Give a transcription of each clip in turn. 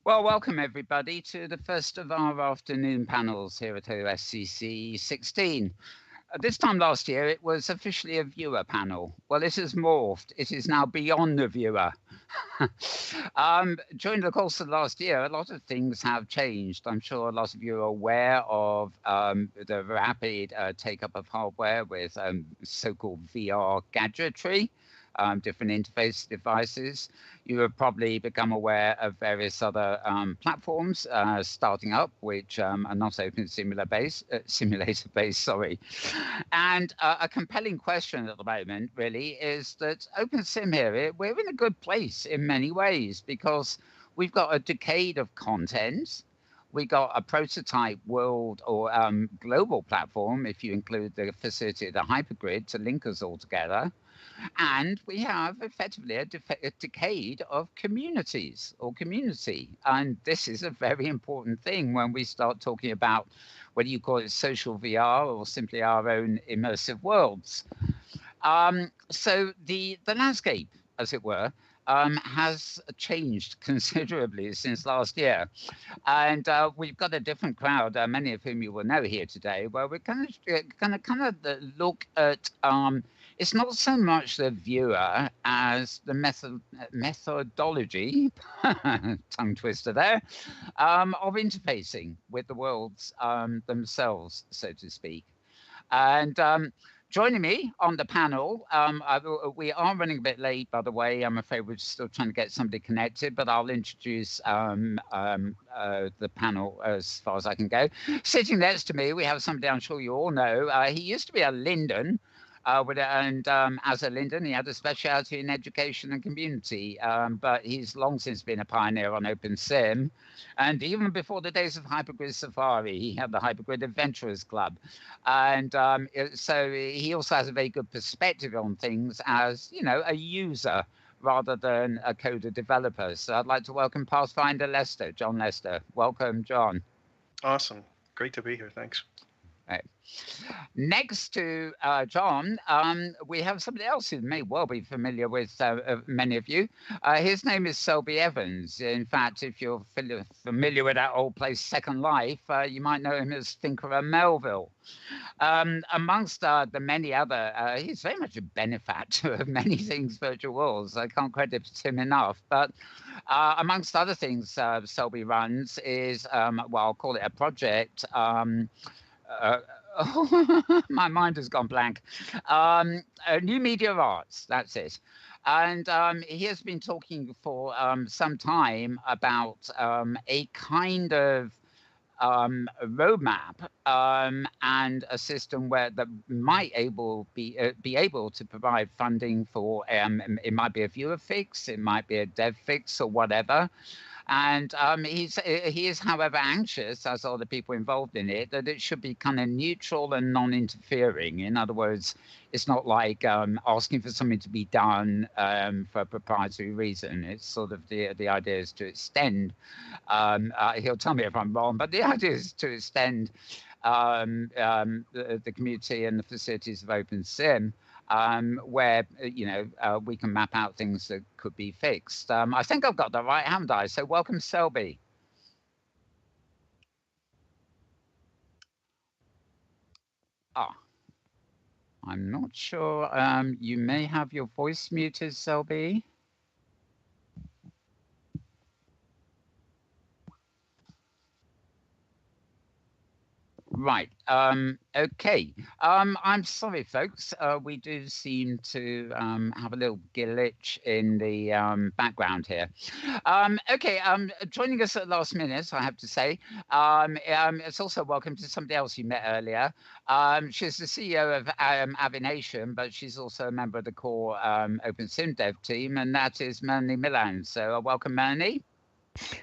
Well, welcome everybody to the first of our afternoon panels here at OSCC16. This time last year, it was officially a viewer panel. Well, it has morphed. It is now beyond the viewer. During the course of last year, a lot of things have changed. I'm sure a lot of you are aware of the rapid take-up of hardware with so-called VR gadgetry. Different interface devices. You have probably become aware of various other platforms starting up, which are not open simulator-based, sorry. And a compelling question at the moment, really, is that OpenSim here, we're in a good place in many ways because we've got a decade of content. We got a prototype world or global platform, if you include the facility of the hypergrid to link us all together. And we have effectively a decade of communities or community. And this is a very important thing when we start talking about whether you call it social VR or simply our own immersive worlds. So the landscape, as it were, has changed considerably since last year. And we've got a different crowd, many of whom you will know here today, where we're going to look at it's not so much the viewer as the methodology, tongue twister there, of interfacing with the worlds themselves, so to speak. And joining me on the panel, we are running a bit late, by the way. I'm afraid we're still trying to get somebody connected, but I'll introduce the panel as far as I can go. Sitting next to me, we have somebody I'm sure you all know. He used to be a Linden. As a Linden, he had a specialty in education and community, but he's long since been a pioneer on OpenSim. And even before the days of Hypergrid Safari, he had the Hypergrid Adventurers Club. And so he also has a very good perspective on things as, you know, a user rather than a coder developer. So I'd like to welcome Pathfinder Lester, John Lester. Welcome, John. Awesome. Great to be here. Thanks. Right. Next to John, we have somebody else who may well be familiar with many of you. His name is Selby Evans. In fact, if you're familiar with that old place, Second Life, you might know him as Thinker of Melville. Amongst the many other, he's very much a benefactor of many things virtual worlds. I can't credit him enough. But amongst other things Selby runs is, well, I'll call it a project, my mind has gone blank. New Media Arts, that's it. And he has been talking for some time about a kind of roadmap and a system where that might be able to provide funding for it might be a viewer fix, it might be a dev fix or whatever. And he is, however, anxious, as are the people involved in it, that it should be kind of neutral and non-interfering. In other words, it's not like asking for something to be done for a proprietary reason. It's sort of the idea is to extend. He'll tell me if I'm wrong, but the idea is to extend the community and the facilities of OpenSim. Where, you know, we can map out things that could be fixed. I think I've got that right, haven't I? So welcome, Selby. I'm not sure. You may have your voice muted, Selby. Right. Okay. I'm sorry, folks. We do seem to have a little glitch in the background here. Okay. Joining us at the last minute, I have to say. It's also welcome to somebody else you met earlier. She's the CEO of Avacon, but she's also a member of the core OpenSim dev team, and that is Melanie Milland. So welcome, Melanie.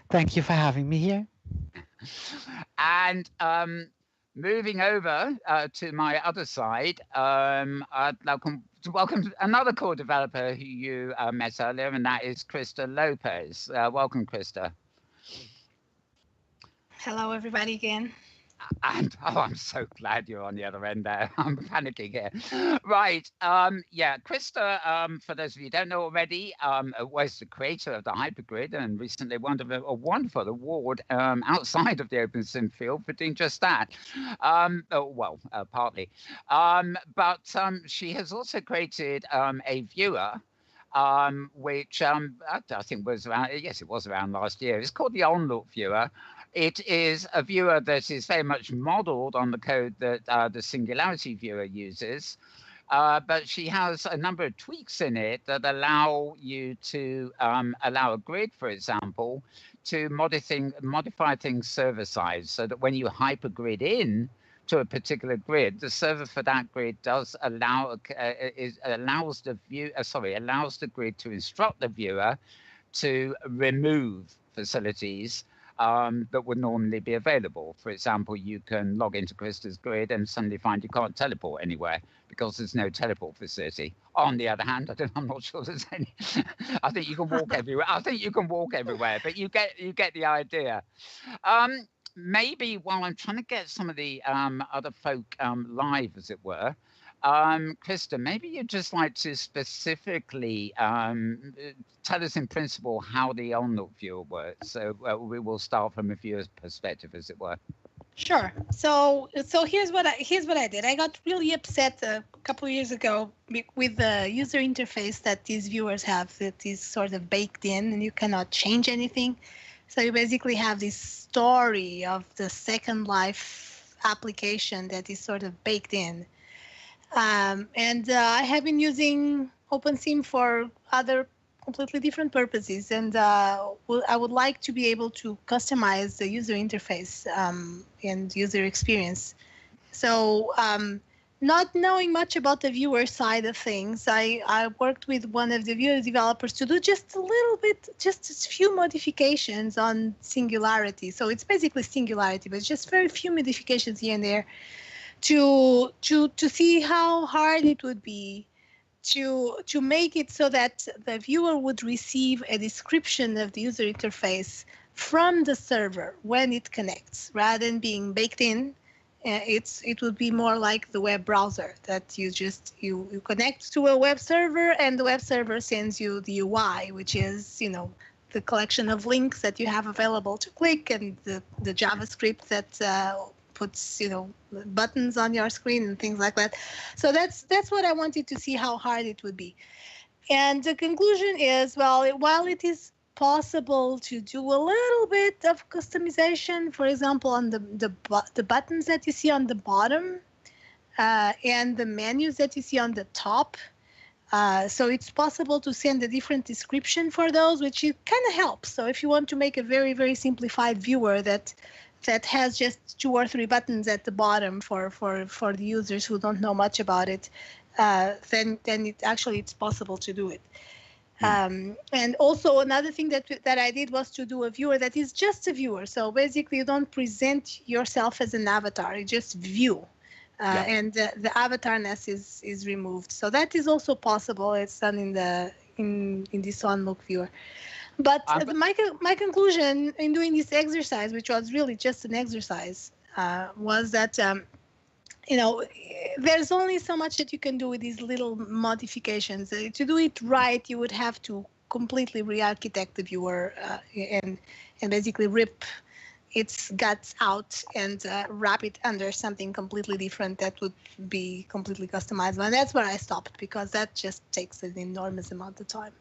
Thank you for having me here. And moving over to my other side, I'd welcome another core developer who you met earlier, and that is Crista Lopes. Welcome, Crista. Hello, everybody, again. And I'm so glad you're on the other end there. I'm panicking here. Right. Yeah, Crista, for those of you who don't know already, was the creator of the hypergrid and recently won a wonderful award outside of the OpenSim field for doing just that. Partly. But she has also created a viewer which I think was around, yes, it was around last year. It's called the On-Look viewer. It is a viewer that is very much modeled on the code that the Singularity viewer uses, but she has a number of tweaks in it that allow you to allow a grid, for example, to modify things server side, so that when you hypergrid in to a particular grid, the server for that grid does allows the grid to instruct the viewer to remove facilities that would normally be available. For example, you can log into Crista's grid and suddenly find you can't teleport anywhere because there's no teleport facility. On the other hand, I'm not sure there's any. I think you can walk everywhere. But you get the idea. Maybe while I'm trying to get some of the other folk live, as it were, Crista, maybe you'd just like to specifically tell us in principle how the On-Look viewer works. So we will start from a viewer's perspective, as it were. Sure. So here's what I did. I got really upset a couple of years ago with the user interface that these viewers have, that is sort of baked in and you cannot change anything. So you basically have this story of the Second Life application that is sort of baked in. And I have been using OpenSim for other completely different purposes. And I would like to be able to customize the user interface and user experience. So not knowing much about the viewer side of things, I worked with one of the viewer developers to do just a little bit, just a few modifications on Singularity. So it's basically Singularity, but just very few modifications here and there to see how hard it would be to make it so that the viewer would receive a description of the user interface from the server when it connects, rather than being baked in. It would be more like the web browser, that you connect to a web server and the web server sends you the UI, which is, the collection of links that you have available to click, and the JavaScript that puts, buttons on your screen and things like that. So that's what I wanted to see, how hard it would be. And the conclusion is, well, while it is possible to do a little bit of customization, for example, on the buttons that you see on the bottom and the menus that you see on the top. So it's possible to send a different description for those, which kind of helps. So if you want to make a very, very simplified viewer that has just 2 or 3 buttons at the bottom for the users who don't know much about it, then it's possible to do it. And also another thing that I did was to do a viewer that is just a viewer. So basically you don't present yourself as an avatar, you just view. And the avatarness is removed. So that is also possible. It's done in this On-Look viewer. But my conclusion in doing this exercise, which was really just an exercise, was that there's only so much that you can do with these little modifications. To do it right, you would have to completely re-architect the viewer and basically rip its guts out and wrap it under something completely different that would be completely customizable. And that's where I stopped, because that just takes an enormous amount of time.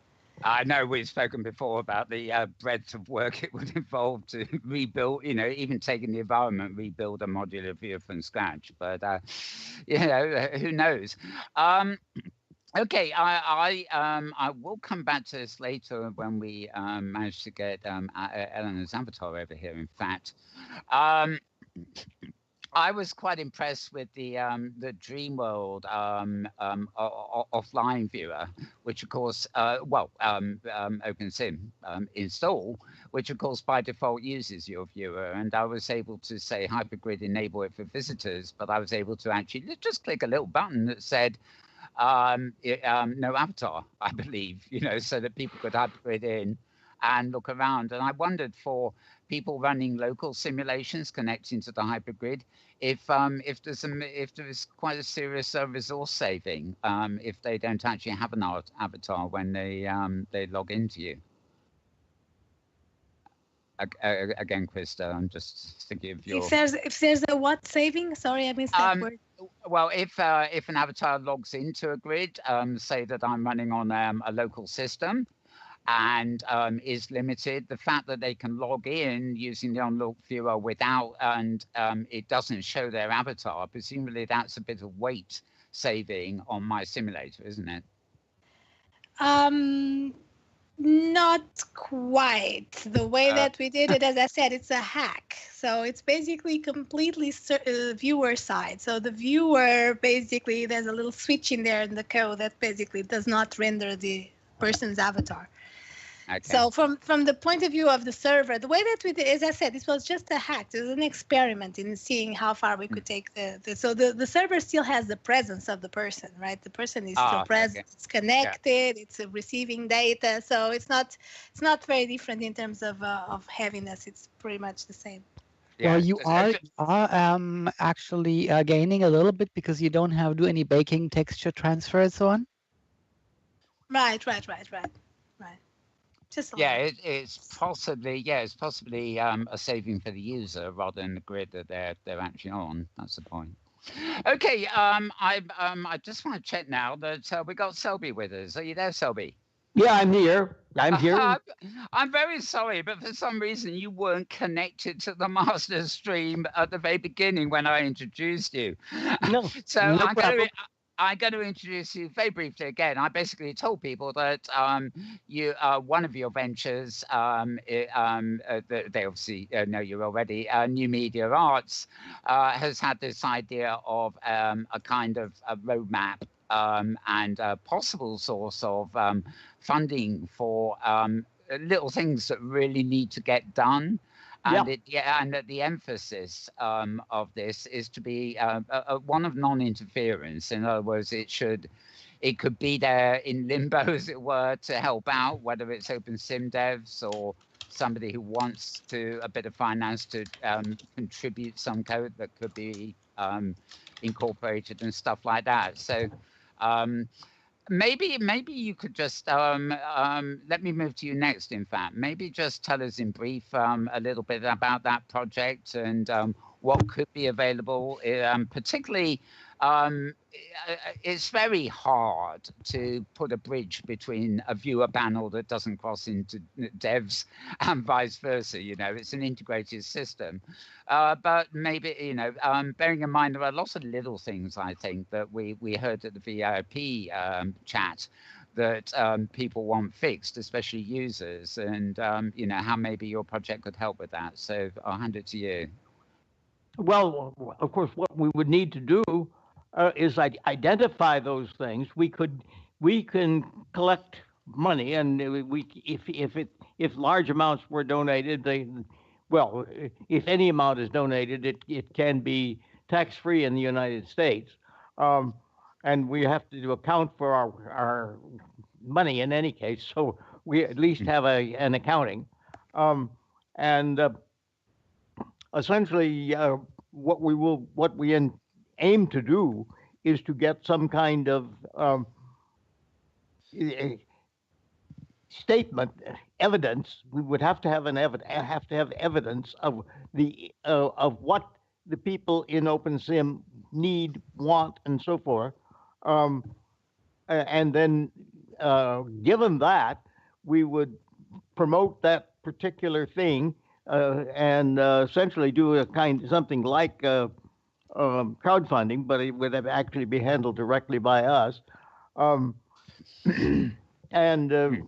I know we've spoken before about the breadth of work it would involve to rebuild, even taking the environment, rebuild a modular viewer from scratch. But, who knows? Okay, I will come back to this later when we manage to get Eleanor's avatar over here, in fact. I was quite impressed with the Dreamworld offline viewer, which of course, OpenSim install, which of course by default uses your viewer. And I was able to say hypergrid enable it for visitors, but I was able to actually just click a little button that said no avatar, I believe, so that people could hypergrid in and look around. And I wondered, for people running local simulations connecting to the hypergrid, if there's quite a serious resource saving if they don't actually have an avatar when they log into you. Again, Crista, I'm just thinking of your. If there's a what saving? Sorry, I missed that word. Well, if an avatar logs into a grid, say that I'm running on a local system, and is limited, the fact that they can log in using the unlocked viewer without and it doesn't show their avatar, presumably that's a bit of weight saving on my simulator, isn't it? Not quite. The way that we did it, as I said, it's a hack. So it's basically completely viewer side. So the viewer, basically, there's a little switch in there in the code that basically does not render the person's avatar. Okay. So from the point of view of the server, the way that we did, as I said, this was just a hack. It was an experiment in seeing how far we could take so the server still has the presence of the person, right? The person is still present, okay. It's connected, it's receiving data. So it's not very different in terms of heaviness. It's pretty much the same. Yeah. Well, you are actually gaining a little bit because you don't have to do any baking, texture transfer, and so on. Right. It's possibly a saving for the user rather than the grid that they're actually on. That's the point. Okay, I just want to check now that we got Selby with us. Are you there, Selby? Yeah, I'm here. I'm very sorry, but for some reason you weren't connected to the master stream at the very beginning when I introduced you. No, so no problem. I'm going to introduce you very briefly again. I basically told people that one of your ventures, they obviously know you already, New Media Arts, has had this idea of a kind of a roadmap and a possible source of funding for little things that really need to get done. And and the emphasis of this is to be one of non-interference. In other words, it could be there in limbo, as it were, to help out, whether it's open sim devs or somebody who wants a bit of finance to contribute some code that could be incorporated and stuff like that. So maybe you could just let me move to you next. In fact, maybe just tell us in brief a little bit about that project and what could be available. Particularly, it's very hard to put a bridge between a viewer panel that doesn't cross into devs and vice versa. It's an integrated system. But maybe, bearing in mind there are lots of little things, I think, that we heard at the VIP chat that people want fixed, especially users, and, how maybe your project could help with that. So I'll hand it to you. Well, of course, what we would need to do is identify those things. We can collect money, and if large amounts were donated, if any amount is donated, it can be tax-free in the United States, and we have to account for our money in any case. So we at least have an accounting, and essentially what we aim to do is to get some kind of statement, evidence. We would have to have evidence of what the people in OpenSim need, want, and so forth, and then given that, we would promote that particular thing and essentially do something like crowdfunding, but it would actually be handled directly by us. And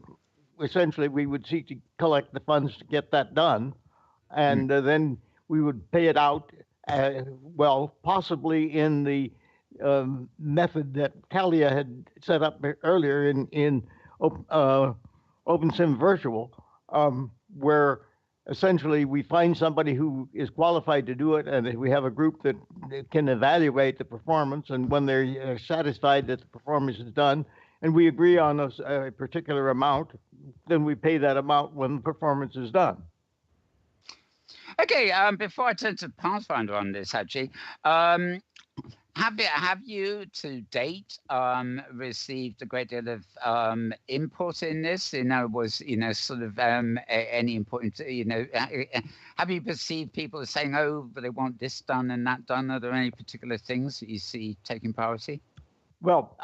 essentially, we would seek to collect the funds to get that done. And then we would pay it out, possibly in the method that Talia had set up earlier in OpenSim Virtual, where essentially we find somebody who is qualified to do it, and we have a group that can evaluate the performance, and when they're satisfied that the performance is done, and we agree on a particular amount, then we pay that amount when the performance is done. Okay, before I turn to Pathfinder on this, actually, have you to date received a great deal of input in this? Sort of any input into, have you perceived people saying, oh, but they want this done and that done? Are there any particular things that you see taking priority? Well,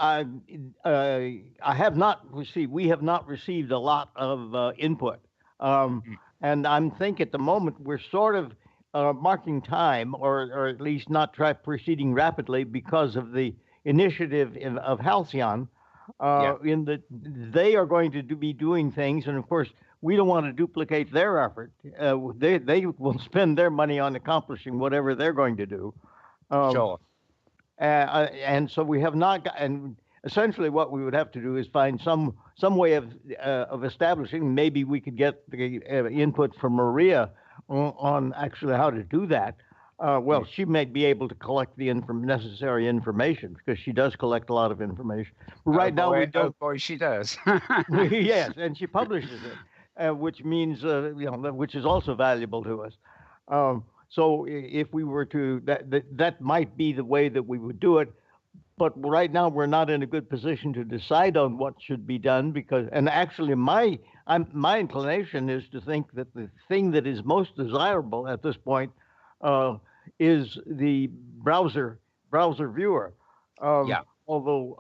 we have not received a lot of input. And I'm thinking at the moment we're sort of marking time, or at least not proceeding rapidly because of the initiative of Halcyon, in that they are going to be doing things. And of course, we don't want to duplicate their effort. They will spend their money on accomplishing whatever they're going to do. Sure. And so we have not got, and essentially what we would have to do is find some way of establishing. Maybe we could get the input from Maria on actually how to do that. She may be able to collect the necessary information, because she does collect a lot of information. Right now we don't. Oh boy, she does. Yes, and she publishes it, which means which is also valuable to us. So if we were to, that might be the way that we would do it. But right now we're not in a good position to decide on what should be done, and actually my inclination is to think that the thing that is most desirable at this point is the browser viewer. Although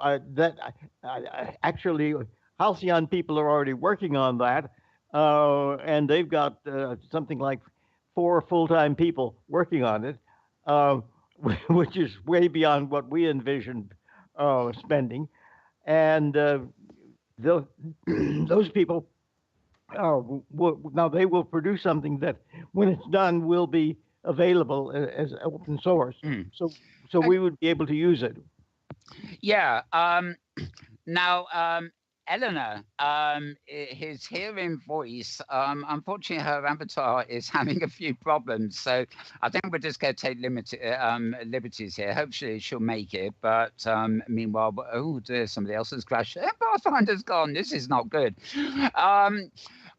actually Halcyon people are already working on that, and they've got something like 4 full-time people working on it, which is way beyond what we envisioned spending. And those people, now they will produce something that, when it's done, will be available as open source. So we would be able to use it. Yeah. Now, Eleanor, his hearing voice, unfortunately, her avatar is having a few problems. So I think we're just going to take liberties here. Hopefully, she'll make it. But meanwhile, there's somebody else has crashed. Pathfinder's gone. This is not good.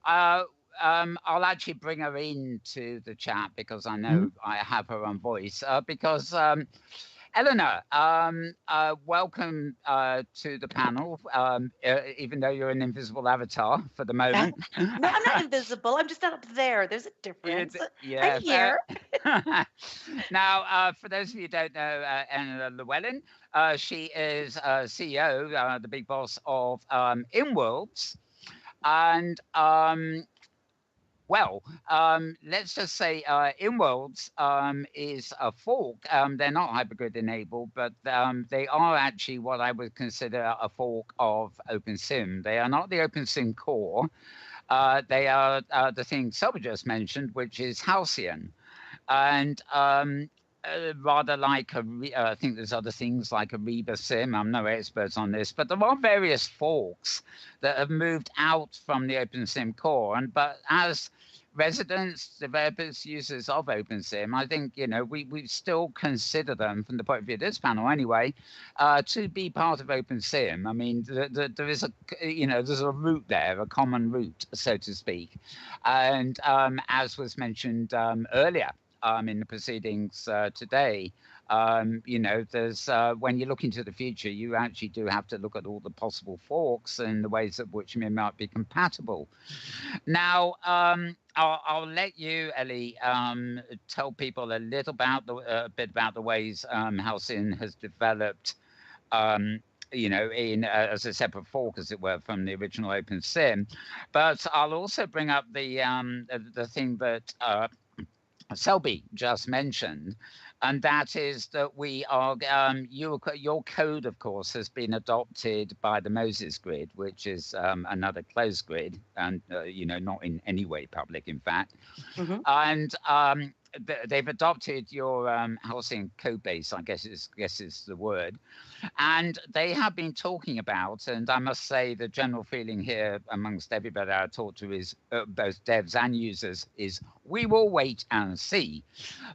I'll actually bring her into the chat, because I know I have her on voice. Because Eleanor, welcome to the panel, even though you're an invisible avatar for the moment. No, I'm not invisible. I'm just not up there. There's a difference. I'm here. Now, for those of you who don't know Eleanor Llyeyllyn, she is CEO, the big boss of Inworlds. And let's just say Inworlds is a fork. They're not hypergrid enabled, but they are actually what I would consider a fork of OpenSim. They are not the OpenSim core. They are the thing Selby just mentioned, which is Halcyon. And rather like I think there's other things like Ariba Sim. I'm no expert on this, but there are various forks that have moved out from the OpenSim core. But as residents, developers, users of OpenSim, I think we still consider them, from the point of view of this panel anyway, to be part of OpenSim. I mean, there is there's a root there, a common root, so to speak, and as was mentioned earlier in the proceedings today, there's when you look into the future, you actually do have to look at all the possible forks and the ways in which they might be compatible. Now, I'll let you, Ellie, tell people a little bit about the ways Halcyon has developed, in as a separate fork, as it were, from the original OpenSim. But I'll also bring up the thing that Selby just mentioned, and that is that we are your code, of course, has been adopted by the Moses grid, which is another closed grid, and not in any way public, in fact. And they've adopted your Halcyon code base, I guess is the word, and they have been talking about, and I must say the general feeling here amongst everybody I talk to is both devs and users is we will wait and see.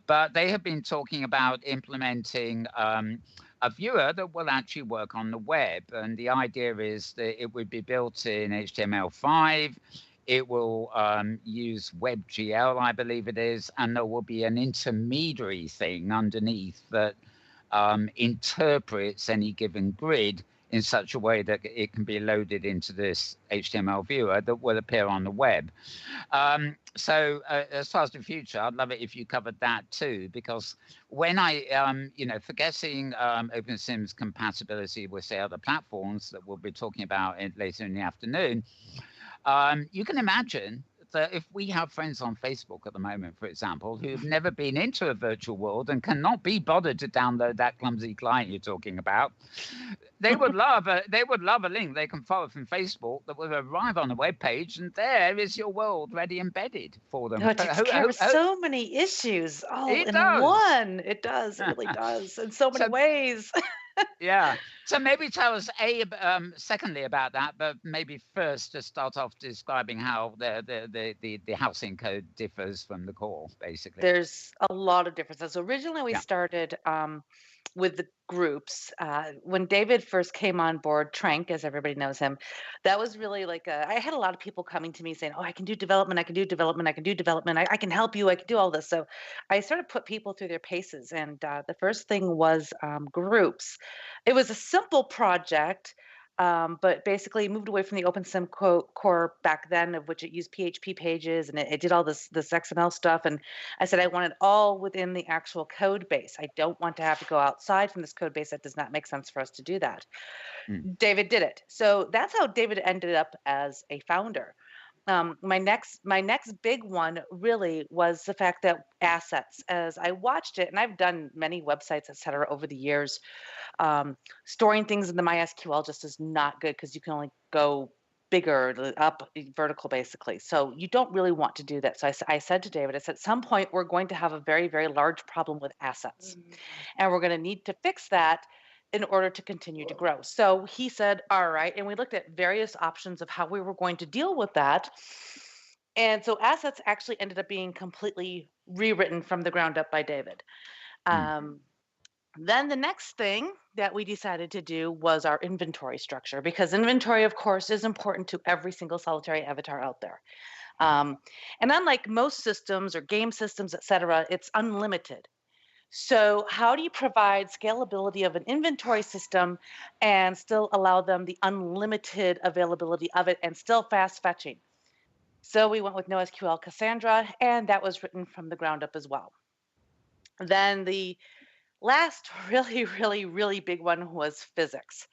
But they have been talking about implementing a viewer that will actually work on the web, and the idea is that it would be built in HTML5. it will use WebGL, I believe it is, and there will be an intermediary thing underneath that interprets any given grid in such a way that it can be loaded into this HTML viewer that will appear on the web. So as far as the future, I'd love it if you covered that too, because when I, forgetting OpenSim's compatibility with, say, other platforms that we'll be talking about later in the afternoon, you can imagine that if we have friends on Facebook at the moment, for example, who've never been into a virtual world and cannot be bothered to download that clumsy client you're talking about, they would love a link they can follow from Facebook that will arrive on a web page, and there is your world ready embedded for them. Oh, it takes care of so many issues all in one. It does. It really does. In so many ways. Yeah. So maybe tell us secondly about that, but maybe first to start off describing how the housing code differs from the core, basically. There's a lot of differences. So originally we started with the groups. When David first came on board, Trank, as everybody knows him, that was really like I had a lot of people coming to me saying, oh, I can do development, I can do development, I can do development, I can help you, I can do all this. So I sort of put people through their paces. And the first thing was groups. It was a simple project, but basically moved away from the OpenSim core back then, of which it used PHP pages and it did all this XML stuff. And I said I want it all within the actual code base. I don't want to have to go outside from this code base. That does not make sense for us to do that. David did it. So that's how David ended up as a founder. My next big one really was the fact that assets, as I watched it, and I've done many websites, et cetera, over the years, storing things in the MySQL just is not good because you can only go bigger, up vertical, basically. So you don't really want to do that. So I said to David, I said, at some point, we're going to have a very, very large problem with assets. And we're going to need to fix that in order to continue to grow. So he said, all right. And we looked at various options of how we were going to deal with that. And so assets actually ended up being completely rewritten from the ground up by David. Then the next thing that we decided to do was our inventory structure, because inventory, of course, is important to every single solitary avatar out there. And unlike most systems or game systems, et cetera, it's unlimited. So how do you provide scalability of an inventory system and still allow them the unlimited availability of it and still fast fetching? So we went with NoSQL Cassandra, and that was written from the ground up as well. Then the last really, really, really big one was physics.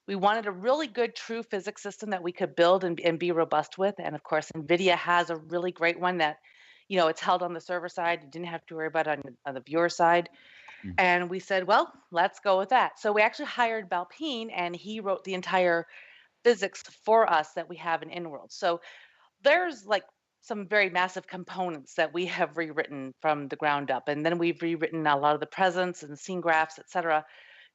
We wanted a really good true physics system that we could build and be robust with. And of course, NVIDIA has a really great one that, it's held on the server side. You didn't have to worry about it on the viewer side. And we said, well, let's go with that. So we actually hired Balpine, and he wrote the entire physics for us that we have in InWorld. So there's like some very massive components that we have rewritten from the ground up. And then we've rewritten a lot of the presence and scene graphs, et cetera,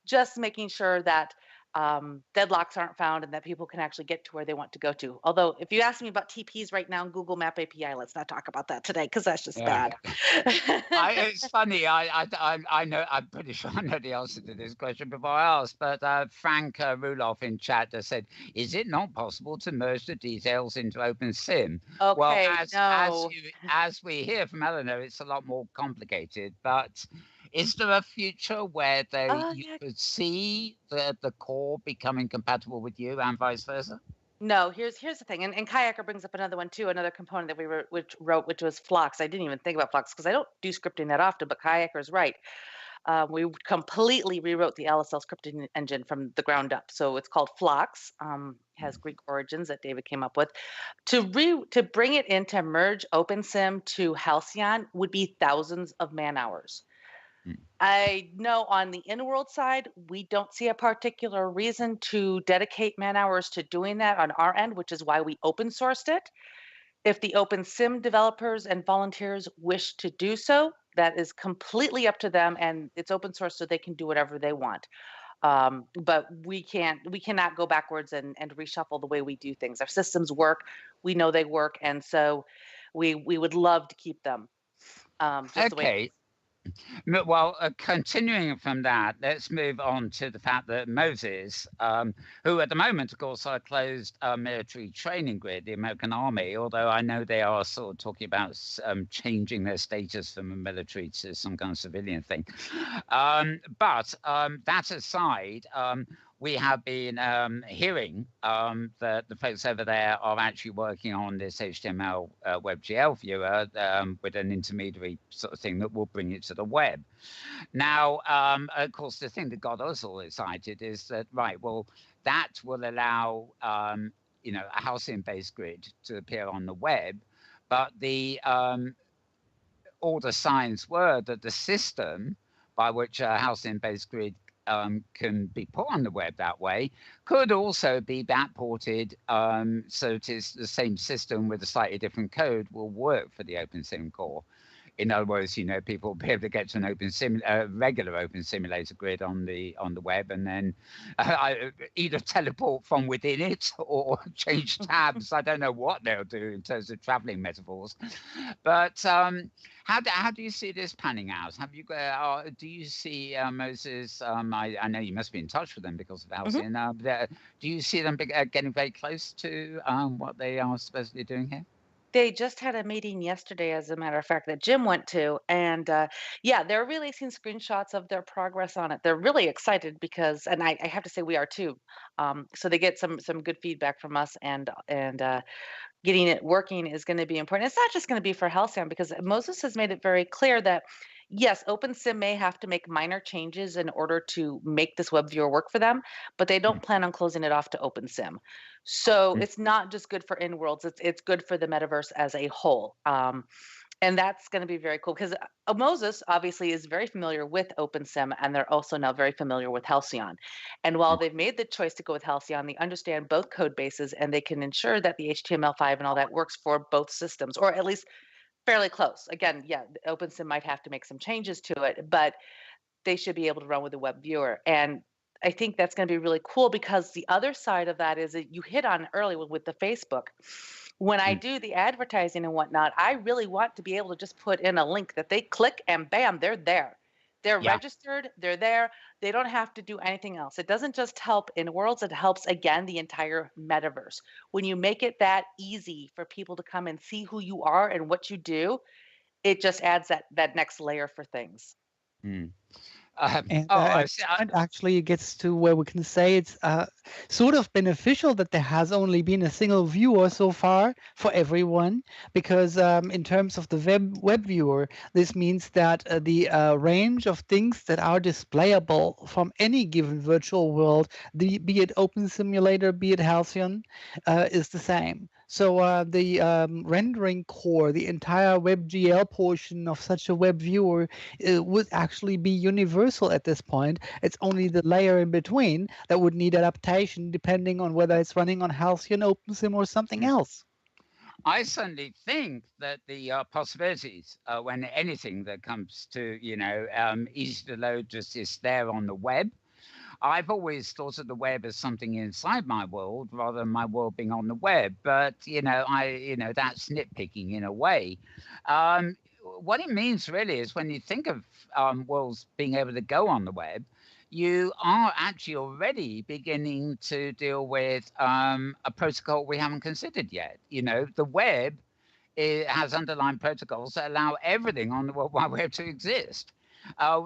just making sure that deadlocks aren't found and that people can actually get to where they want to go to. Although if you ask me about TPs right now, Google Map API, let's not talk about that today because that's just bad. It's funny. I know. I'm pretty sure I know the answer to this question before I ask. But Frank Ruloff in chat just said, "Is it not possible to merge the details into OpenSim?" Okay, well, as we hear from Eleanor, it's a lot more complicated. But is there a future where you could see the core becoming compatible with you and vice versa? No, here's the thing, and Kayaker brings up another one too, another component that we wrote, which was Flux. I didn't even think about Flux because I don't do scripting that often, but Kayaker's right. We completely rewrote the LSL scripting engine from the ground up. So it's called Flux, has Greek origins that David came up with. To bring it in to merge OpenSim to Halcyon would be thousands of man hours. I know on the InWorld side, we don't see a particular reason to dedicate man hours to doing that on our end, which is why we open sourced it. If the OpenSim developers and volunteers wish to do so, that is completely up to them, and it's open source so they can do whatever they want. But we cannot go backwards and reshuffle the way we do things. Our systems work, we know they work, and so we would love to keep them. Okay. Well, continuing from that, let's move on to the fact that Moses, who at the moment, of course, are closed military training grid, the American Army, although I know they are sort of talking about changing their status from a military to some kind of civilian thing. But that aside, we have been hearing that the folks over there are actually working on this HTML WebGL viewer with an intermediary sort of thing that will bring it to the web. Now, of course, the thing that got us all excited is that, right, well, that will allow, a Halcyon-based grid to appear on the web, but all the signs were that the system by which a Halcyon-based grid can be put on the web that way could also be backported so it is the same system with a slightly different code will work for the OpenSim core. In other words, people will be able to get to an regular Open Simulator grid on the web, and then either teleport from within it or change tabs. I don't know what they'll do in terms of traveling metaphors, but how do you see this panning out? Have you do you see Moses? I know you must be in touch with them because of Halcyon. Do you see them getting very close to what they are supposedly doing here? They just had a meeting yesterday, as a matter of fact, that Jim went to, and they're releasing screenshots of their progress on it. They're really excited because, and I have to say we are too. So they get some good feedback from us, and getting it working is going to be important. It's not just going to be for Halcyon, because Moses has made it very clear that yes, OpenSim may have to make minor changes in order to make this web viewer work for them, but they don't plan on closing it off to OpenSim. So it's not just good for in-worlds, it's good for the metaverse as a whole. And that's going to be very cool because Moses obviously is very familiar with OpenSim, and they're also now very familiar with Halcyon. And while they've made the choice to go with Halcyon, they understand both code bases, and they can ensure that the HTML5 and all that works for both systems, or at least fairly close. Again, OpenSim might have to make some changes to it, but they should be able to run with a web viewer. And I think that's going to be really cool because the other side of that is that you hit on early with the Facebook. When I do the advertising and whatnot, I really want to be able to just put in a link that they click and bam, they're there. They're registered, they're there. They don't have to do anything else. It doesn't just help in worlds, it helps, again, the entire metaverse. When you make it that easy for people to come and see who you are and what you do, it just adds that next layer for things. Actually, it gets to where we can say it's sort of beneficial that there has only been a single viewer so far for everyone, because in terms of the web viewer, this means that the range of things that are displayable from any given virtual world, be it Open Simulator, be it Halcyon, is the same. So the rendering core, the entire WebGL portion of such a web viewer would actually be universal at this point. It's only the layer in between that would need adaptation depending on whether it's running on Halcyon, OpenSim, or something else. I certainly think that the possibilities when anything that comes to, easy to load just is there on the web. I've always thought of the web as something inside my world rather than my world being on the web. But, that's nitpicking in a way. What it means really is when you think of worlds being able to go on the web, you are actually already beginning to deal with a protocol we haven't considered yet. The web has underlying protocols that allow everything on the World Wide Web to exist.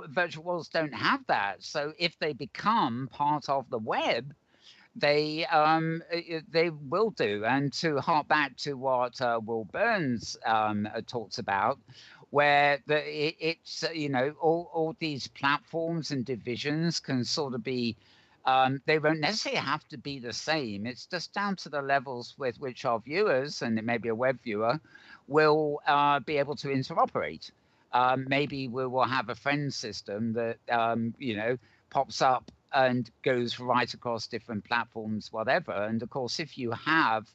Virtual worlds don't have that. So if they become part of the web, they will do. And to hark back to what Will Burns talks about, where it's all these platforms and divisions can sort of be they won't necessarily have to be the same. It's just down to the levels with which our viewers, and it may be a web viewer, will be able to interoperate. Maybe we will have a friend system that pops up and goes right across different platforms, whatever. And of course, if you have,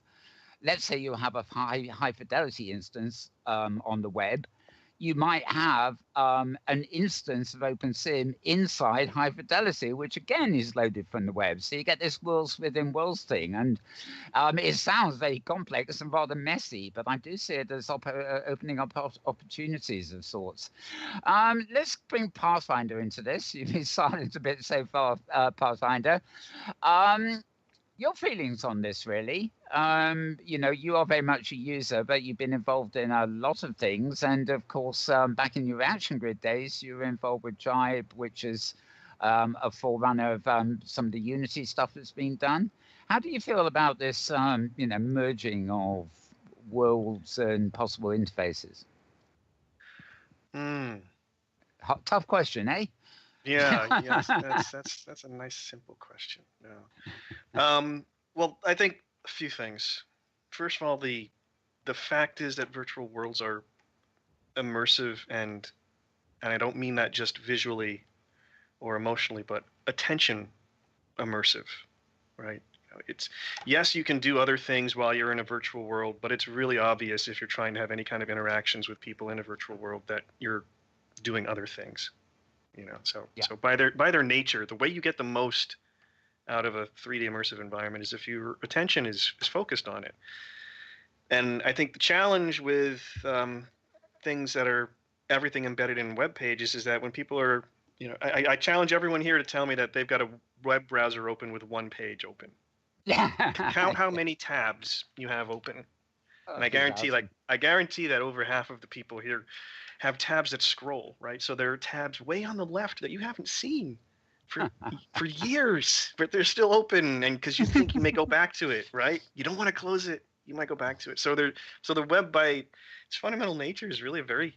let's say you have a high fidelity instance on the web, you might have an instance of OpenSim inside High Fidelity, which again is loaded from the web. So you get this worlds within worlds thing. And it sounds very complex and rather messy, but I do see it as opening up opportunities of sorts. Let's bring Pathfinder into this. You've been silent a bit so far, Pathfinder. Your feelings on this, really? You are very much a user, but you've been involved in a lot of things. And of course, back in your Action Grid days, you were involved with Jibe, which is a forerunner of some of the Unity stuff that's been done. How do you feel about this, merging of worlds and possible interfaces? Tough question, eh? Yeah, yes, that's a nice, simple question. Yeah. Well, I think a few things. First of all, the fact is that virtual worlds are immersive, and I don't mean that just visually or emotionally, but attention immersive, right? It's, yes, you can do other things while you're in a virtual world, but it's really obvious if you're trying to have any kind of interactions with people in a virtual world that you're doing other things. So by their nature, the way you get the most out of a 3D immersive environment is if your attention is focused on it. And I think the challenge with things that are everything embedded in web pages is that when people are, I challenge everyone here to tell me that they've got a web browser open with one page open. How many tabs you have open? And I guarantee that over half of the people here have tabs that scroll, right? So there are tabs way on the left that you haven't seen for years, but they're still open, and because you think you may go back to it, right? You don't want to close it, you might go back to it. So the web, by its fundamental nature, is really a very,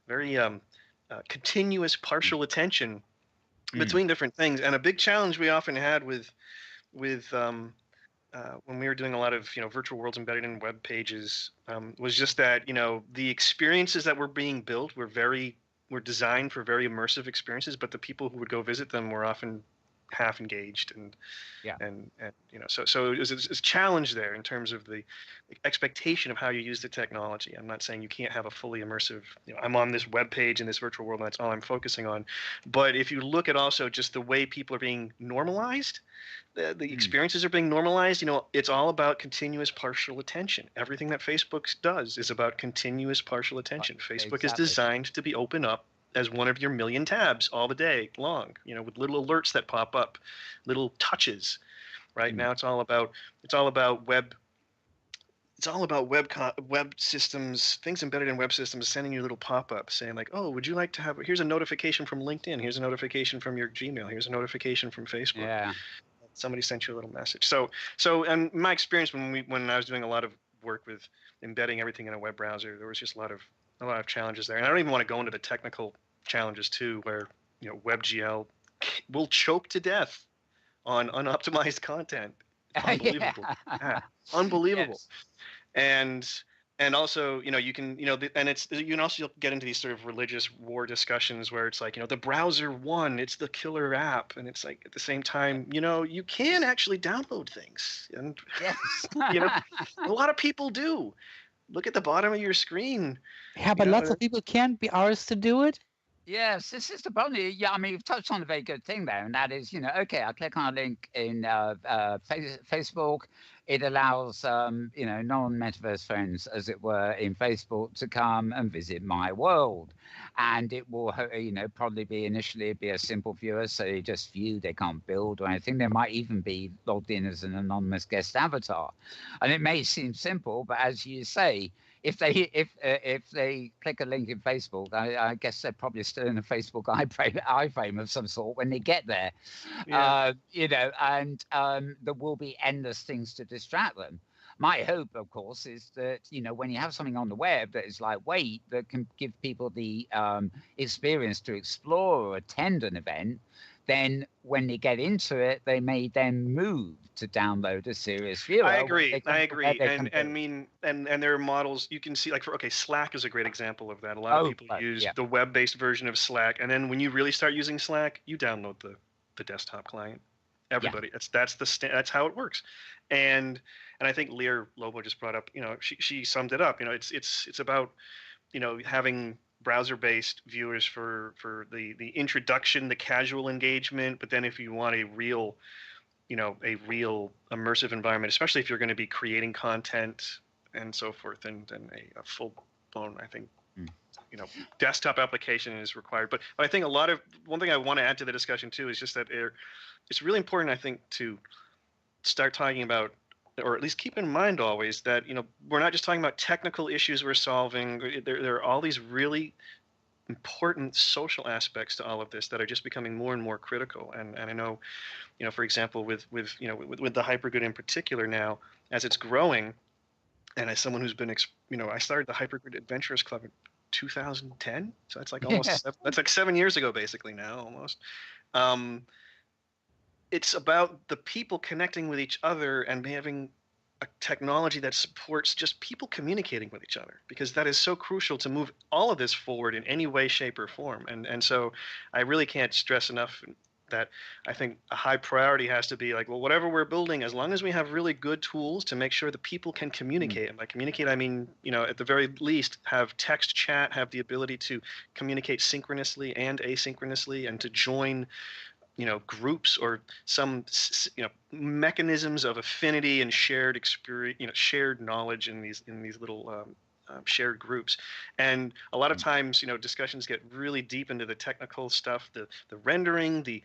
very continuous partial attention between different things. And a big challenge we often had with when we were doing a lot of virtual worlds embedded in web pages was just that the experiences that were being built were designed for very immersive experiences, but the people who would go visit them were often half engaged, and so it was a challenge there in terms of the expectation of how you use the technology. I'm not saying you can't have a fully immersive, I'm on this web page in this virtual world and that's all I'm focusing on, but if you look at also just the way people are being normalized, the experiences are being normalized, it's all about continuous partial attention. Everything that Facebook does is about continuous partial attention. Facebook is designed to be open up as one of your million tabs all the day long, with little alerts that pop up, little touches. Right now, it's all about web. It's all about web systems, things embedded in web systems, sending you little pop-ups saying like, oh, would you like to have? Here's a notification from LinkedIn. Here's a notification from your Gmail. Here's a notification from Facebook. Yeah. Somebody sent you a little message. So, and my experience when I was doing a lot of work with embedding everything in a web browser, there was just a lot of challenges there. And I don't even want to go into the technical challenges too, where WebGL will choke to death on unoptimized content. It's unbelievable. Yeah. Unbelievable. Yes. And also, you can, and you can also get into these sort of religious war discussions where it's like, the browser won, it's the killer app. And it's like, at the same time, you can actually download things. And, a lot of people do. Look at the bottom of your screen. Yeah, but lots of people can't be ours to do it. Yes, this is the problem. Yeah, I mean, you've touched on a very good thing there, and that is, okay, I click on a link in Facebook. It allows, non-metaverse friends, as it were, in Facebook to come and visit my world. And it will, probably initially be a simple viewer, so they just view, they can't build or anything. They might even be logged in as an anonymous guest avatar. And it may seem simple, but as you say, if they click a link in Facebook, I guess they're probably still in a Facebook iframe of some sort when they get there, and there will be endless things to distract them. My hope, of course, is that when you have something on the web that is lightweight, that can give people the experience to explore or attend an event, then when they get into it, they may then move to download a serious viewer. I agree. And there are models you can see, like Slack is a great example of that. A lot of people use the web-based version of Slack, and then when you really start using Slack, you download the desktop client. Everybody, that's how it works. And I think Lear Lobo just brought up, she summed it up. It's about having browser-based viewers for the introduction, the casual engagement. But then if you want a real immersive environment, especially if you're going to be creating content and so forth, and then a full-blown, I think, desktop application is required. But I think one thing I want to add to the discussion too is just that it's really important, I think, to start talking about, or at least keep in mind always, that we're not just talking about technical issues we're solving. There are all these really important social aspects to all of this that are just becoming more and more critical. And I know, for example, with the hypergrid in particular now, as it's growing, and as someone who's been, I started the Hypergrid Adventurers Club in 2010, so that's like almost that's like 7 years ago basically now almost. It's about the people connecting with each other and having a technology that supports just people communicating with each other, because that is so crucial to move all of this forward in any way, shape, or form. And so I really can't stress enough that I think a high priority has to be like, well, whatever we're building, as long as we have really good tools to make sure the people can communicate. And by communicate, I mean, at the very least, have text chat, have the ability to communicate synchronously and asynchronously, and to join groups or some mechanisms of affinity and shared experience, shared knowledge in these little shared groups. And a lot of times, discussions get really deep into the technical stuff, the rendering, the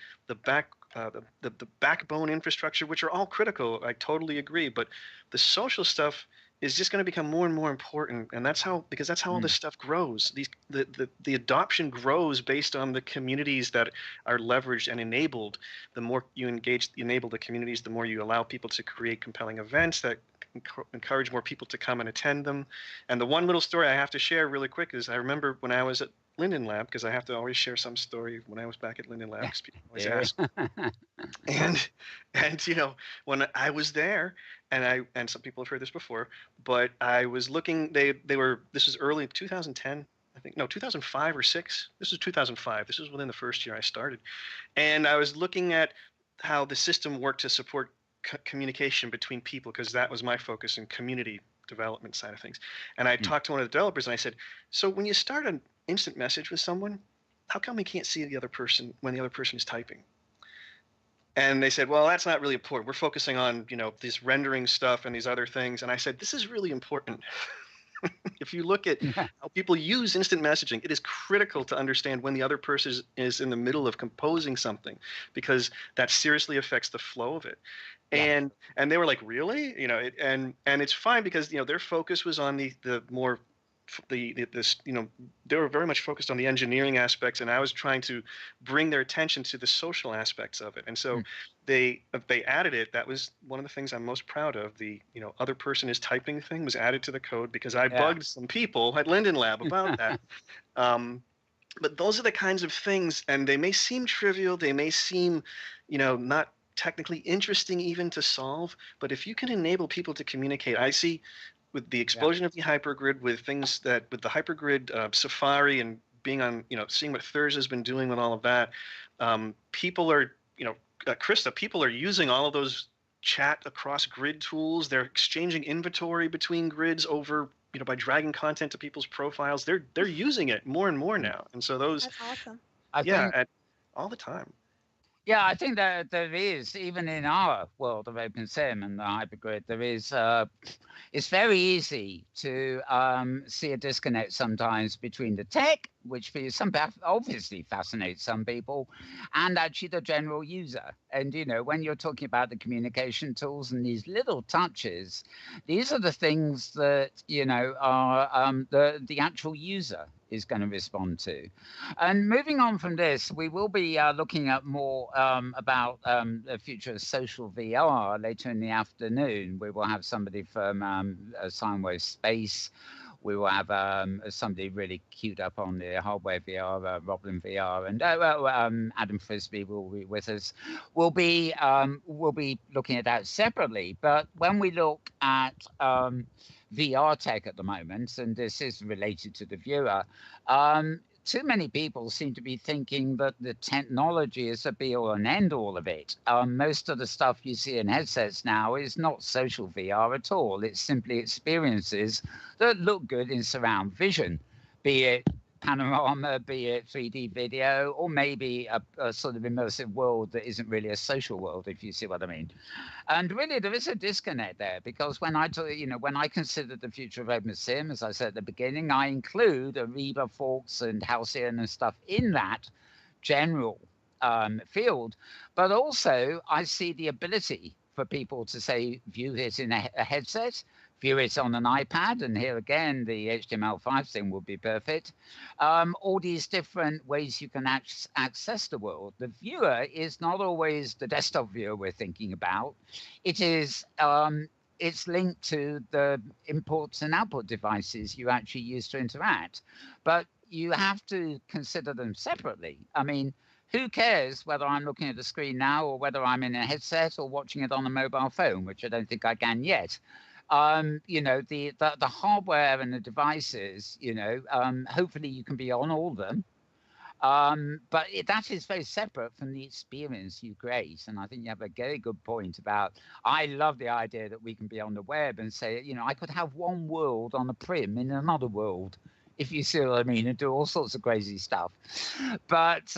backbone infrastructure, which are all critical. I totally agree. But the social stuff is just going to become more and more important, and that's how all this stuff grows. The adoption grows based on the communities that are leveraged and enabled. The more you enable the communities, the more you allow people to create compelling events that encourage more people to come and attend them. And the one little story I have to share really quick is I remember when I was at Linden Lab, because I have to always share some story when I was back at Linden Lab, because people always ask. And when I was there, and some people have heard this before, but I was looking, this was early 2010, I think, no, 2005 or 6. This was 2005. This was within the first year I started. And I was looking at how the system worked to support communication between people, because that was my focus in community development side of things. And I talked to one of the developers and I said, so when you start an instant message with someone, how come we can't see the other person when the other person is typing? And they said, well, that's not really important. We're focusing on, this rendering stuff and these other things. And I said, this is really important. If you look at how people use instant messaging, it is critical to understand when the other person is in the middle of composing something, because that seriously affects the flow of it. And they were like, really? And it's fine, because their focus was on the more they were very much focused on the engineering aspects, and I was trying to bring their attention to the social aspects of it. And so they added it. That was one of the things I'm most proud of. The other person is typing thing was added to the code, because I bugged some people at Linden Lab about that. But those are the kinds of things, and they may seem trivial, they may seem not technically interesting even to solve, but if you can enable people to communicate, I see with the explosion of the hypergrid, with the hypergrid Safari, and being on, seeing what Thurs has been doing with all of that, people are, Crista, people are using all of those chat across grid tools. They're exchanging inventory between grids over, by dragging content to people's profiles. They're using it more and more now. And so those, that's awesome. All the time. Yeah, I think that there is, even in our world of OpenSim and the hypergrid, there is, it's very easy to see a disconnect sometimes between the tech, which obviously fascinates some people, and actually the general user. And, when you're talking about the communication tools and these little touches, these are the things that, are the actual user is going to respond to. And moving on from this, we will be looking at more about the future of social VR later in the afternoon. We will have somebody from Signwave Space. We will have somebody really queued up on the hardware VR, Roblin VR, and Adam Frisbee will be with us. We'll be looking at that separately. But when we look at VR tech at the moment, and this is related to the viewer, too many people seem to be thinking that the technology is the be-all and end-all of it. Most of the stuff you see in headsets now is not social VR at all. It's simply experiences that look good in surround vision, be it panorama, be it 3D video, or maybe a sort of immersive world that isn't really a social world, if you see what I mean. And really, there is a disconnect there, because when I consider the future of OpenSim, as I said at the beginning, I include Ariba, Forks, and Halcyon and stuff in that general field, but also I see the ability for people to say view it in a headset, view it on an iPad, and here again the HTML5 thing would be perfect. All these different ways you can access the world. The viewer is not always the desktop viewer we're thinking about. It is it's linked to the inputs and output devices you actually use to interact, but you have to consider them separately. I mean, who cares whether I'm looking at the screen now or whether I'm in a headset or watching it on a mobile phone, which I don't think I can yet. The hardware and the devices, hopefully you can be on all of them. But that is very separate from the experience you create. And I think you have a very good point about, I love the idea that we can be on the web and say, I could have one world on a prim in another world, if you see what I mean, and do all sorts of crazy stuff. But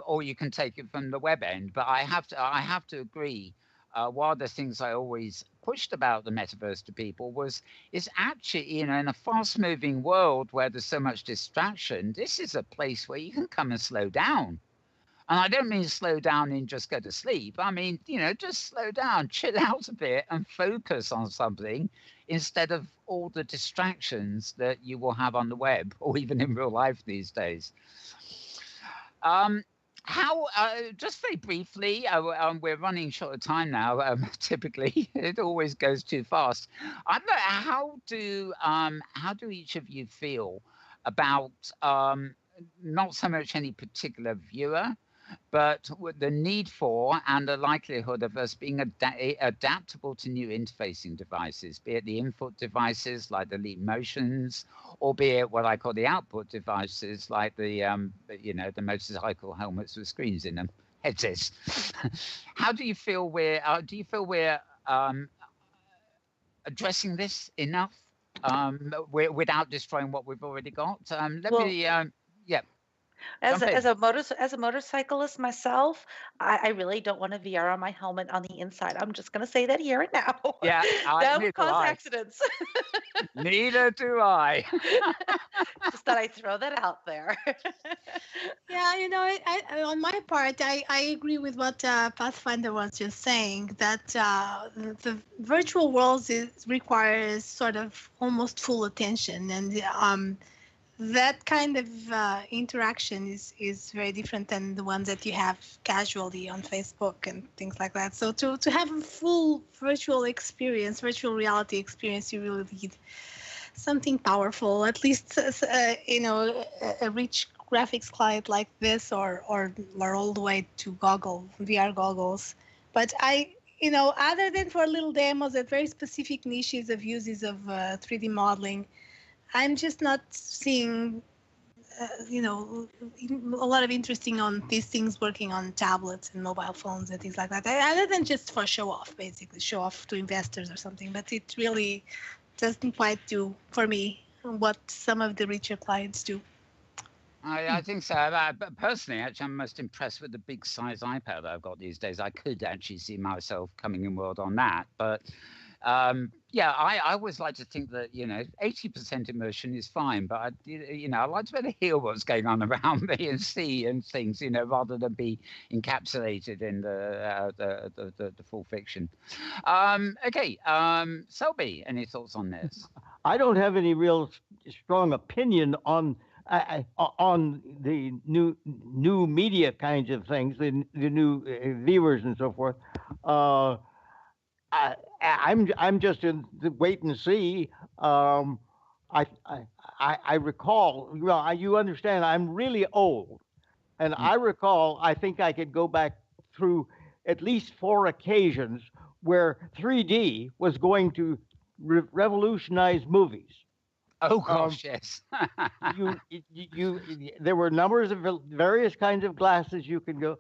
or you can take it from the web end. But I have to agree. One of the things I always pushed about the metaverse to people was, it's actually, in a fast-moving world where there's so much distraction, this is a place where you can come and slow down. And I don't mean slow down in just go to sleep. I mean, just slow down, chill out a bit and focus on something instead of all the distractions that you will have on the web or even in real life these days. Just very briefly, we're running short of time now. Typically, it always goes too fast. I don't know, how do each of you feel about not so much any particular viewer, but the need for and the likelihood of us being adaptable to new interfacing devices, be it the input devices like the Leap Motions, or be it what I call the output devices like the motorcycle helmets with screens in them, headsets. How do you feel we're addressing this enough without destroying what we've already got? As a motorcyclist myself, I really don't want a VR on my helmet on the inside. I'm just going to say that here and now. Yeah, that would cause accidents. Neither do I. Just thought I'd throw that out there. Yeah, I on my part, I agree with what Pathfinder was just saying, that the virtual worlds requires sort of almost full attention, and that kind of interaction is very different than the ones that you have casually on Facebook and things like that. So to have a full virtual reality experience, you really need something powerful, at least a rich graphics client like this, or all the way to VR goggles. But other than for little demos at very specific niches of uses of 3D modeling, I'm just not seeing, a lot of interesting on these things working on tablets and mobile phones and things like that. Other than just for show off to investors or something. But it really doesn't quite do for me what some of the richer clients do. I think so. But personally, actually, I'm most impressed with the big size iPad I've got these days. I could actually see myself coming in world on that, but. I always like to think that 80% immersion is fine, but I like to be able to hear what's going on around me and see and things, rather than be encapsulated in the full fiction. Selby, any thoughts on this? I don't have any real strong opinion on the new media kinds of things, the new viewers and so forth. I'm just in the wait and see. I recall. Well, you understand. I'm really old, and I recall. I think I could go back through at least 4 occasions where 3D was going to revolutionize movies. Oh gosh, yes. There were numbers of various kinds of glasses you could go.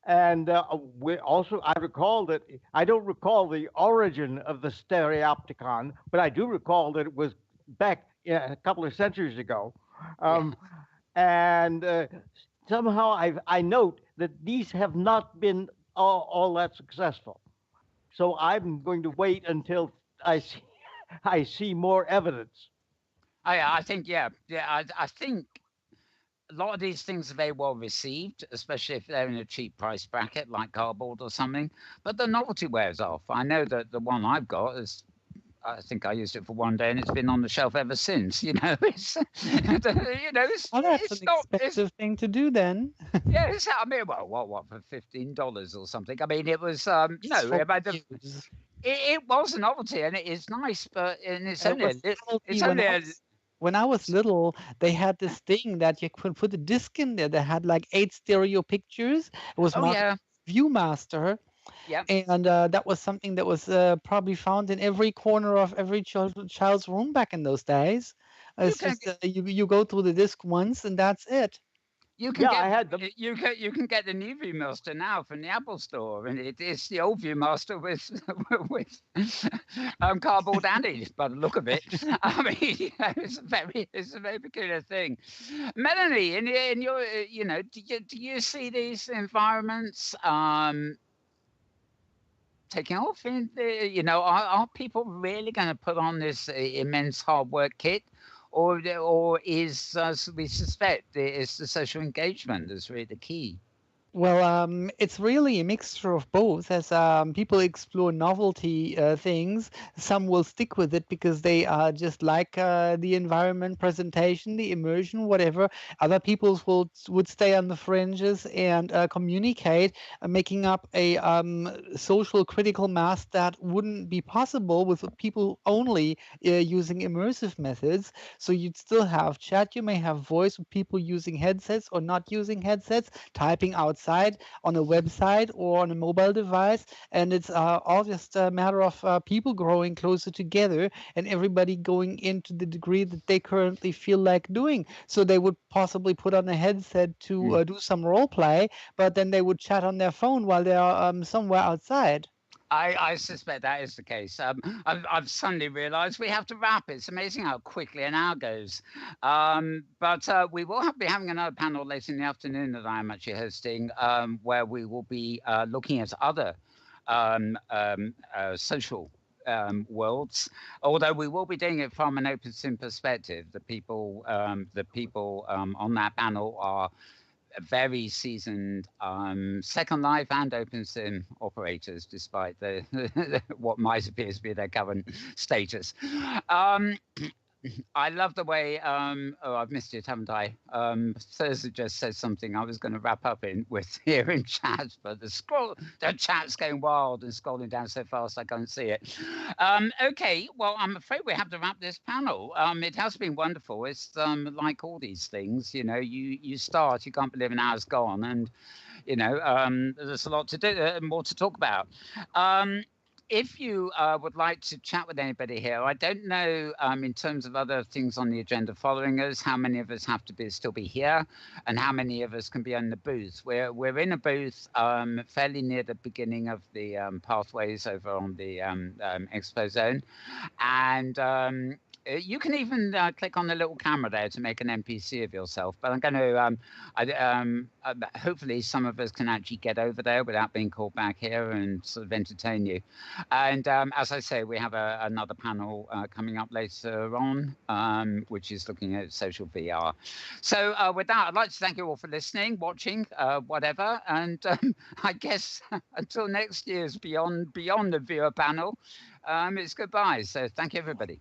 And I recall that I don't recall the origin of the stereopticon, but I do recall that it was back a couple of centuries ago. and somehow I note that these have not been all that successful. So I'm going to wait until I see more evidence. I think, yeah. I think a lot of these things are very well received, especially if they're in a cheap price bracket like cardboard or something. But the novelty wears off. I know that the one I've got is. I think I used it for one day, and it's been on the shelf ever since. It's Oh, that's it's an not. expensive thing to do then. Yeah, I mean, well, what for $15 or something? I mean, it was it was a novelty, and it is nice, but it's only when I was little, they had this thing that you could put a disc in there that had like 8 stereo pictures. It was Viewmaster. Yeah. And that was something that was probably found in every corner of every child's room back in those days. It's you go through the disc once and that's it. You can you can get the new Viewmaster now from the Apple Store, and it is the old Viewmaster with cardboard added by the look of it. I mean, it's a very peculiar thing. Melanie, in your do you see these environments taking off? Are people really going to put on this immense hard work kit? Or is, as we suspect, it's the social engagement that's really the key? Well, it's really a mixture of both. As people explore novelty things, some will stick with it because they just like the environment, presentation, the immersion, whatever. Other people would stay on the fringes and communicate, making up a social critical mass that wouldn't be possible with people only using immersive methods. So you'd still have chat. You may have voice with people using headsets or not using headsets, typing outside on a website or on a mobile device, and it's all just a matter of people growing closer together and everybody going into the degree that they currently feel like doing. So they would possibly put on a headset to do some role play, but then they would chat on their phone while they are somewhere outside. I suspect that is the case. I've suddenly realised we have to wrap. It's amazing how quickly an hour goes. But we will be having another panel later in the afternoon that I'm actually hosting, where we will be looking at other social worlds. Although we will be doing it from an open sim perspective. The people on that panel are very seasoned Second Life and OpenSim operators, despite what might appear to be their current status. I love the way. I've missed it, haven't I? Thursday just said something I was going to wrap up with here in chat, but the chat's going wild and scrolling down so fast I can't see it. Okay, well, I'm afraid we have to wrap this panel. It has been wonderful. It's like all these things, you start, you can't believe an hour's gone, and there's a lot to do, more to talk about. If you would like to chat with anybody here, I don't know in terms of other things on the agenda following us, how many of us have to still be here and how many of us can be in the booth. We're in a booth fairly near the beginning of the pathways over on the Expo Zone. And you can even click on the little camera there to make an NPC of yourself. But I'm going to, hopefully some of us can actually get over there without being called back here and sort of entertain you. And as I say, we have another panel coming up later on, which is looking at social VR. So with that, I'd like to thank you all for listening, watching, whatever. And I guess until next year's Beyond the Viewer panel, it's goodbye. So thank you, everybody.